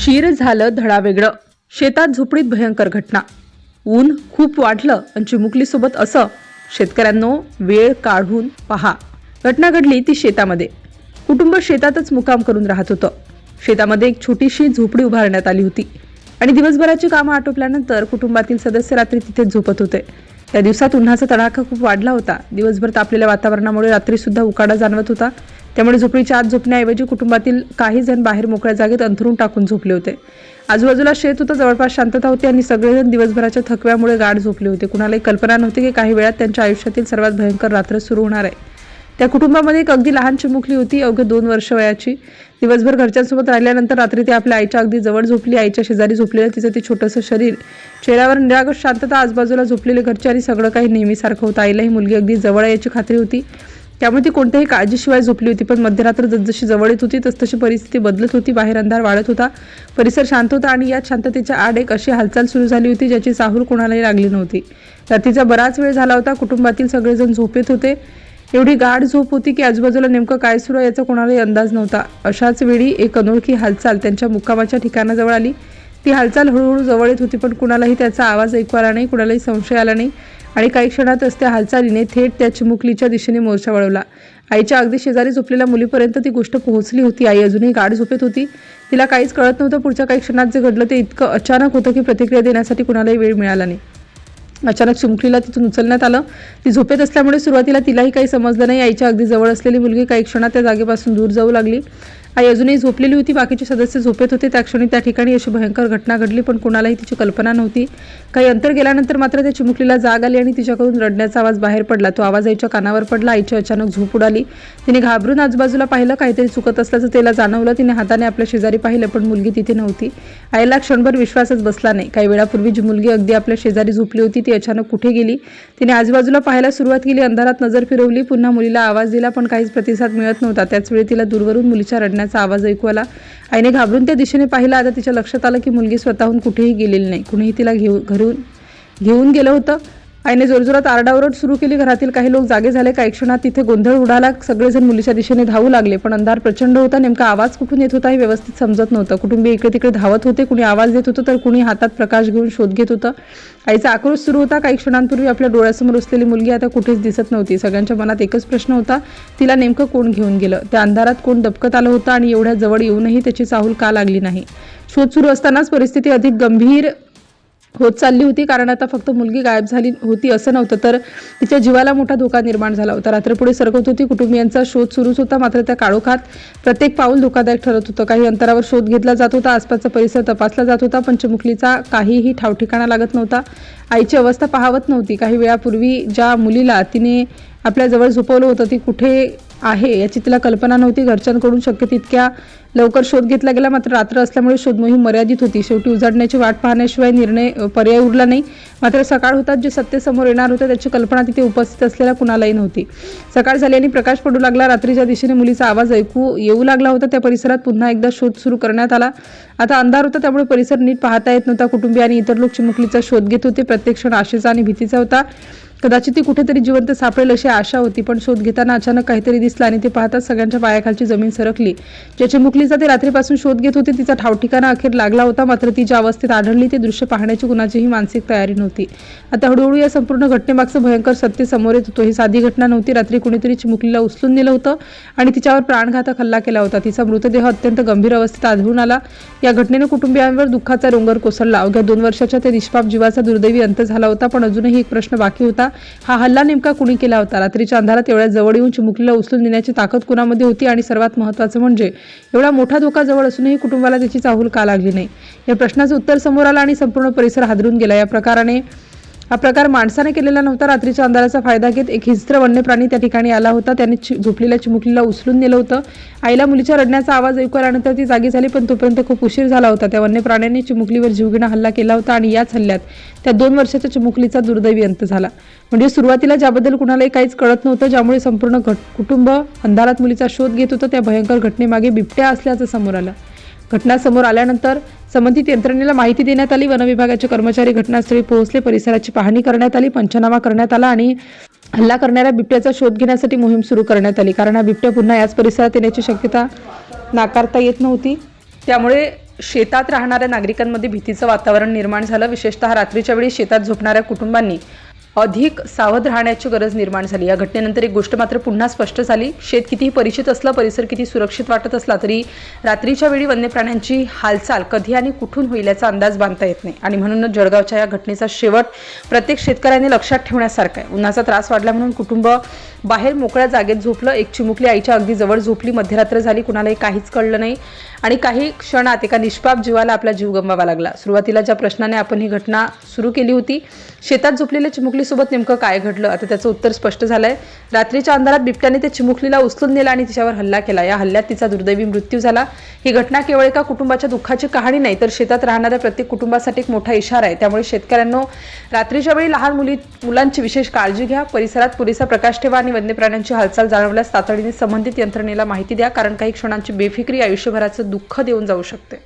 क्षीर झालं धडावेगळं. शेतात झोपडीत भयंकर घटना. ऊन खूप वाढलं आणि चिमुकलीसोबत असं. शेतकऱ्यांनो वेळ काढून पहा. घटना घडली ती शेतामध्ये. कुटुंब शेतातच मुक्काम करून राहत होतं. शेतामध्ये एक छोटीशी झोपडी उभारण्यात आली होती आणि दिवसभराची कामं आटोपल्यानंतर कुटुंबातील सदस्य रात्री तिथेच झोपत होते. त्या दिवसात उन्हाचा तडाखा खूप वाढला होता. दिवसभर तापलेल्या वातावरणामुळे रात्री सुद्धा उकाडा जाणवत होता. त्यामुळे झोपडीच्या आत झोपण्याऐवजी कुटुंबातील काही जण बाहेर मोकळ्या जागेत अंथरून टाकून झोपले होते. आजूबाजूला शेत होतं, जवळपास शांतता होती आणि सगळेजण दिवसभराच्या थकव्यामुळे गाढ झोपले होते. कुणालाही कल्पना नव्हती की काही वेळात त्यांच्या आयुष्यातील सर्वात भयंकर रात्र सुरू होणार आहे. त्या कुटुंबामध्ये एक अगदी लहान चिमुकली होती, अवघ्या 2 वर्ष वयाची. दिवसभर घरच्यांसोबत राहिल्यानंतर रात्री ती आपल्या आईच्या अगदी जवळ झोपली. आईच्या शेजारी झोपलेलं तिचं ते छोटंसं शरीर, चेहऱ्यावर निरागस शांतता, आजूबाजूला झोपलेले घरचे आणि सगळं काही नेहमीसारखं होतं. आईला ही मुलगी अगदी जवळ आहे याची खात्री होती, त्यामुळे ती कोणत्याही काळजीशिवाय झोपली होती. पण मध्यरात्र जसजशी जवळ येत होती तसतशी परिस्थिती बदलत होती. बाहेर अंधार वाढत होता, परिसर शांत होता आणि या शांततेच्या आड एक अशी हालचाल सुरू झाली होती ज्याची चाहूल कोणालाही लागली नव्हती. रात्रीचा बराच वेळ झाला होता. कुटुंबातील सगळेजण झोपेत होते. एवढी गाढ झोप होती की आजूबाजूला नेमकं काय सुरू आहे याचा कोणालाही अंदाज नव्हता. अशाच वेळी एक अनोळखी हालचाल त्यांच्या मुक्कामाच्या ठिकाणाजवळ आली. ती हालचाल हळूहळू जवळ येत होती, पण कुणालाही त्याचा आवाज ऐकू आला नाही, कुणालाही संशय आला नाही आणि काही क्षणातच त्या हालचालीने थेट त्या चिमुकलीच्या दिशेने मोर्चा वळवला. आईच्या अगदी शेजारी झोपलेल्या मुलीपर्यंत ती गोष्ट पोहोचली होती. आई अजूनही गाढ झोपेत होती. तिला काहीच कळत नव्हतं. पुढच्या काही क्षणात जे घडलं ते इतकं अचानक होतं की प्रतिक्रिया देण्यासाठी कुणालाही वेळ मिळाला नाही. अचानक चिमुकलीला तिथून उचलण्यात आलं. ती झोपेत असल्यामुळे सुरुवातीला तिलाही काही समजलं नाही. आईच्या अगदी जवळ असलेली मुलगी काही क्षणात त्या जागेपासून दूर जाऊ लागली. आई अजूनही झोपलेली होती. बाकीचे सदस्य झोपेत होते. त्या क्षणी त्या ठिकाणी अशी भयंकर घटना घडली, पण कुणालाही तिची कल्पना नव्हती. काही अंतर गेल्यानंतर मात्र त्या चिमुकलीला जाग आली आणि तिच्याकडून रडण्याचा आवाज बाहेर पडला. तो आवाज आईच्या कानावर पडला. आईची अचानक झोप उडाली. तिने घाबरून आजूबाजूला पाहिलं. काहीतरी चुकत असल्याचं तिला जाणवलं. तिने हाताने आपल्या शेजारी पाहिलं, पण मुलगी तिथे नव्हती. आईला क्षणभर विश्वासच बसला नाही. काही वेळापूर्वी जी मुलगी अगदी आपल्या शेजारी झोपली होती ती अचानक कुठे गेली? तिने आजूबाजूला पाहायला सुरुवात केली. अंधारात नजर फिरवली. पुन्हा मुलीला आवाज दिला, पण काहीच प्रतिसाद मिळत नव्हता. त्याचवेळी तिला दूरवरून मुलीच्या रडण्याचा आवाज ऐकू आला. आईने घाबरून त्या दिशेने पाहिलं. आता तिच्या लक्षात आलं की मुलगी स्वतःहून कुठेही गेलेली नाही. कुणीही तिला घेऊन गेलं होतं. आईने जोरजोरात आरडाओरड सुरू केली. घरातील काही लोक जागे झाले. काही क्षणात तिथे गोंधळ उडाला. सगळेजण मुलीच्या दिशेने धावू लागले, पण अंधार प्रचंड होता. नेमका आवाज कुठून येत होता हे व्यवस्थित समजत नव्हतं. कुटुंबीय इकडे तिकडे धावत होते. कुणी आवाज देत होतं तर कुणी हातात प्रकाश घेऊन शोध घेत होतं. आईचा आक्रोश सुरू होता. काही क्षणांपूर्वी आपल्या डोळ्यासमोर असलेली मुलगी आता कुठेच दिसत नव्हती. सगळ्यांच्या मनात एकच प्रश्न होता, तिला नेमकं कोण घेऊन गेलं? त्या अंधारात कोण दबकत आलं होतं आणि एवढ्या जवळ येऊनही त्याची चाहूल का लागली नाही? शोध सुरू असतानाच परिस्थिती अधिक गंभीर होत चालली होती. कारण आता फक्त मुलगी गायब झाली होती असं नव्हतं, तर तिच्या जीवाला मोठा धोका निर्माण झाला होता. रात्र पुढे सरकत होती. कुटुंबियांचा शोध सुरूच होता, मात्र त्या काळोखात प्रत्येक पाऊल धोकादायक ठरत होतं. काही अंतरावर शोध घेतला जात होता. आसपासचा परिसर तपासला जात होता, पण चिमुकलीचा काहीही ठावठिकाणा लागत नव्हता. आईची अवस्था पाहावत नव्हती. काही वेळापूर्वी ज्या मुलीला तिने आपल्या जवळ झोपवलं होतं ती कुठे आहे याची तिला कल्पना नव्हती. घरच्यांकडून शक्य तितक्या लवकर शोध घेतला गेला, मात्र रात्र असल्यामुळे शोध मोहीम मर्यादित होती. शेवटी उजाडण्याची वाट पाहण्याशिवाय पर्याय उरला नाही. मात्र सकाळ होताच जे सत्य समोर येणार होतं त्याची कल्पना तिथे उपस्थित असलेल्या कुणालाही नव्हती. सकाळ झाली आणि प्रकाश पडू लागला. रात्रीच्या दिशेने मुलीचा आवाज ऐकू येऊ लागला होता. त्या परिसरात पुन्हा एकदा शोध सुरू करण्यात आला. आता अंधार होता, त्यामुळे परिसर नीट पाहता येत नव्हता. कुटुंबीय आणि इतर लोक चिमुकलीचा शोध घेत होते. प्रत्येक क्षण आशेचा आणि भीतीचा होता. कदाचित ती कुठेतरी जिवंत सापडेल अशी आशा होती, पण शोध घेताना अचानक काहीतरी दिसलं आणि ते पाहताच सगळ्यांच्या पायाखालची जमीन सरकली. ज्या चिमुकलीचा ते रात्रीपासून शोध घेत होते तिचा ठावठिकाणा अखेर लागला होता, मात्र ती ज्या अवस्थेत आढळली ते दृश्य पाहण्याची कुणाचीही मानसिक तयारी नव्हती. आता हळूहळू या संपूर्ण घटनेमागचं भयंकर सत्य समोर येत होतं. ही साधी घटना नव्हती. रात्री कुणीतरी चिमुकलीला उचलून नेलं होतं आणि तिच्यावर प्राणघातक हल्ला केला होता. तिचा मृतदेह अत्यंत गंभीर अवस्थेत आढळून आला. या घटनेने कुटुंबियांवर दुःखाचा डोंगर कोसळला. अवघ्या 2 वर्षाच्या त्या निष्पाप जीवाचा दुर्दैवी अंत झाला होता, पण अजूनही एक प्रश्न बाकी होता. हा हल्ला नेमका कुणी केला होता? रात्रीच्या अंधारात एवढ्या जवळ येऊन चिमुकलीला उचलून नेण्याची ताकद कुणामध्ये होती? आणि सर्वात महत्त्वाचं म्हणजे एवढा मोठा धोका जवळ असूनही कुटुंबाला त्याची चाहूल का लागली नाही? या प्रश्नाचं उत्तर समोर आलं आणि संपूर्ण परिसर हादरून गेला. हा प्रकार माणसाने केलेला नव्हता. रात्रीच्या अंधाराचा फायदा घेत एक हिंस्त्र वन्य प्राणी त्या ठिकाणी आला होता. त्याने झोपलेल्या चिमुकलीला उचलून नेलं होतं. आईला मुलीच्या रडण्याचा आवाज ऐकू आल्यानंतर ती जागी झाली, पण तोपर्यंत खूप उशीर झाला होता. त्या वन्य प्राण्याने चिमुकलीवर जीवघेणा हल्ला केला होता आणि याच हल्ल्यात त्या 2 वर्षाच्या चिमुकलीचा दुर्दैवी अंत झाला. म्हणजे सुरुवातीला ज्याबद्दल कुणालाही काहीच कळत नव्हतं, ज्यामुळे संपूर्ण कुटुंब अंधारात मुलीचा शोध घेत होतं, त्या भयंकर घटनेमागे बिबट्या असल्याचं समोर आलं. घटना समोर आल्यानंतर संबंधित यंत्रणेला माहिती देण्यात आली. वन विभागाचे कर्मचारी घटनास्थळी पोहोचले. परिसराची पाहणी करण्यात आली. पंचनामा करण्यात आला आणि हल्ला करणाऱ्या बिबट्याचा शोध घेण्यासाठी मोहीम सुरू करण्यात आली. कारण हा बिबट्या पुन्हा याच परिसरात येण्याची शक्यता नाकारता येत नव्हती. त्यामुळे शेतात राहणाऱ्या नागरिकांमध्ये भीतीचं वातावरण निर्माण झालं. विशेषतः रात्रीच्या वेळी शेतात झोपणाऱ्या कुटुंबांनी अधिक सावध राहण्याची गरज निर्माण झाली. या घटनेनंतर एक गोष्ट मात्र पुन्हा स्पष्ट झाली. शेत कितीही परिचित असलं, परिसर किती सुरक्षित वाटत असला तरी रात्रीच्या वेळी वन्य प्राण्यांची हालचाल कधी आणि कुठून होईल याचा अंदाज बांधता येत नाही. आणि म्हणूनच जळगावच्या या घटनेचा शेवट प्रत्येक शेतकऱ्याने लक्षात ठेवण्यासारखा आहे. उन्हाचा त्रास वाढला म्हणून कुटुंब बाहेर मोकळ्या जागेत झोपलं. एक चिमुकली आईच्या अगदी जवळ झोपली. मध्यरात्र झाली, कुणालाही काहीच कळलं नाही आणि काही क्षणात एका निष्पाप जीवाला आपला जीव गमवावा लागला. सुरुवातीला ज्या प्रश्नाने आपण ही घटना सुरू केली होती, शेतात झोपलेल्या चिमुकलीसोबत नेमकं काय घडलं, आता त्याचं उत्तर स्पष्ट झालंय. रात्रीच्या अंधारात बिबट्याने त्या चिमुकलीला उचलून नेला आणि तिच्यावर हल्ला केला. या हल्ल्यात तिचा दुर्दैवी मृत्यू झाला. ही घटना केवळ एका कुटुंबाच्या दुःखाची कहाणी नाही, तर शेतात राहणाऱ्या प्रत्येक कुटुंबासाठी एक मोठा इशारा आहे. त्यामुळे शेतकऱ्यांनो, रात्रीच्या वेळी लहान मुलांची विशेष काळजी घ्या. परिसरात पुरेसा प्रकाश ठेवा आणि वन्य प्राण्यांची हालचाल जाणवल्यास तातडीने संबंधित यंत्रणेला माहिती द्या, कारण काही क्षणांची बेफिक्री आयुष्यभराचं दुःख देऊन जाऊ शकते.